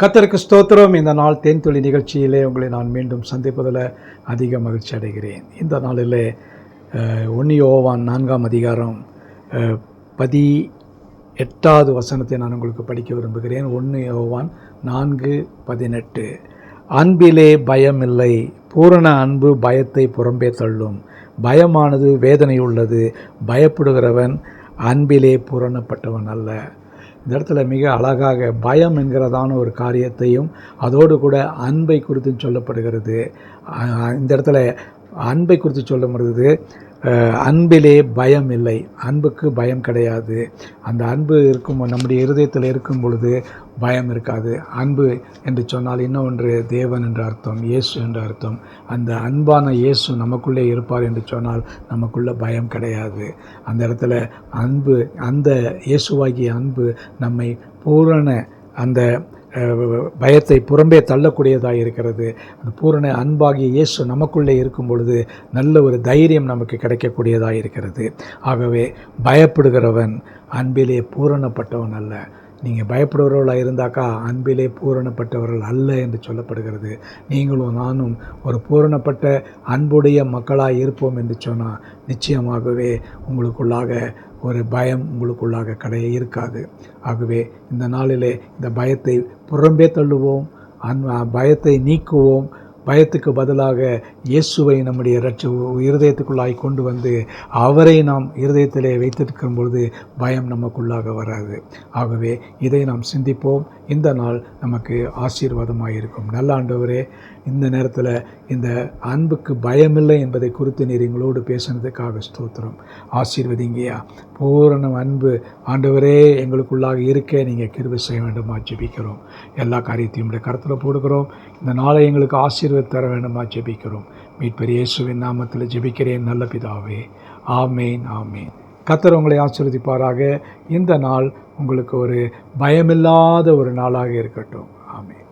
கர்த்தருக்கு ஸ்தோத்திரம். இந்த நாள் தேன்துளி நிகழ்ச்சியிலே உங்களை நான் மீண்டும் சந்திப்பதில் அதிக மகிழ்ச்சி அடைகிறேன். இந்த நாளிலே 1 யோவான் 4ஆம் அதிகாரம் 18வது வசனத்தை நான் உங்களுக்கு படிக்க விரும்புகிறேன். 1 யோவான் 4:18. அன்பிலே பயமில்லை, பூரண அன்பு பயத்தை புறம்பே தள்ளும். பயமானது வேதனையுள்ளது, பயப்படுகிறவன் அன்பிலே பூரணப்பட்டவன் அல்ல. இந்த இடத்துல மிக அழகாக பயம் என்கிறதான ஒரு காரியத்தையும் அதோடு கூட அன்பை குறித்து சொல்லப்படுகிறது. இந்த இடத்துல அன்பை குறித்து சொல்லப்படுகிறது. அன்பிலே பயம் இல்லை, அன்புக்கு பயம் கிடையாது. அந்த அன்பு இருக்கும், நம்முடைய இருதயத்தில் இருக்கும் பொழுது பயம் இருக்காது. அன்பு என்று சொன்னால் இன்னொன்று தேவன் என்ற அர்த்தம், இயேசு என்ற அர்த்தம். அந்த அன்பான இயேசு நமக்குள்ளே இருப்பார் என்று சொன்னால் நமக்குள்ள பயம் கிடையாது. அந்த இடத்துல அன்பு, அந்த இயேசுவாகிய அன்பு நம்மை பூரண அந்த பயத்தை புறம்பே தள்ளக்கூடியதாக இருக்கிறது. அந்த பூரண அன்பாகிய இயேசு நமக்குள்ளே இருக்கும் பொழுது நல்ல ஒரு தைரியம் நமக்கு கிடைக்கக்கூடியதாக இருக்கிறது. ஆகவே பயப்படுகிறவன் அன்பிலே பூரணப்பட்டவன் அல்ல. நீங்கள் பயப்படுகிறவர்களாக இருந்தாக்கா அன்பிலே பூரணப்பட்டவர்கள் அல்ல என்று சொல்லப்படுகிறது. நீங்களும் நானும் ஒரு பூரணப்பட்ட அன்புடைய மக்களாக இருப்போம் என்று சொன்னால் நிச்சயமாகவே உங்களுக்குள்ளாக ஒரு பயம் உங்களுக்குள்ளாக இருக்காது. ஆகவே இந்த நாளிலே இந்த பயத்தை புறம்பே தள்ளுவோம், பயத்தை நீக்குவோம். பயத்துக்கு பதிலாக இயேசுவை நம்முடைய இருதயத்துக்குள்ளாய் கொண்டு வந்து அவரை நாம் இருதயத்திலே வைத்திருக்கும் பொழுது பயம் நமக்குள்ளாக வராது. ஆகவே இதை நாம் சிந்திப்போம். இந்த நாள் நமக்கு ஆசீர்வாதமாக இருக்கும். நல்ல ஆண்டவரே, இந்த நேரத்தில் இந்த அன்புக்கு பயமில்லை என்பதை குறித்து நீர் எங்களோடு பேசினதுக்காக ஸ்தோத்திரம். ஆசீர்வதிங்கயா. பூரண அன்பு ஆண்டவரே எங்களுக்குள்ளாக இருக்க நீங்கள் கிருபை செய்ய வேண்டுமா ஜெபிக்கிறோம். எல்லா காரியத்தையும் உடைய கருத்தில் போடுகிறோம். இந்த நாளை எங்களுக்கு ஆசீர்வாதம் தர வேண்டுமா ஜெபிக்கிறோம். மீட்பர் இயேசுவின் நாமத்தில் ஜெபிக்கிறேன் நல்ல பிதாவே. ஆமேன், ஆமேன். கர்த்தர் உங்களை ஆசீர்வதிப்பாராக. இந்த நாள் உங்களுக்கு ஒரு பயமில்லாத ஒரு நாளாக இருக்கட்டும். ஆமேன்.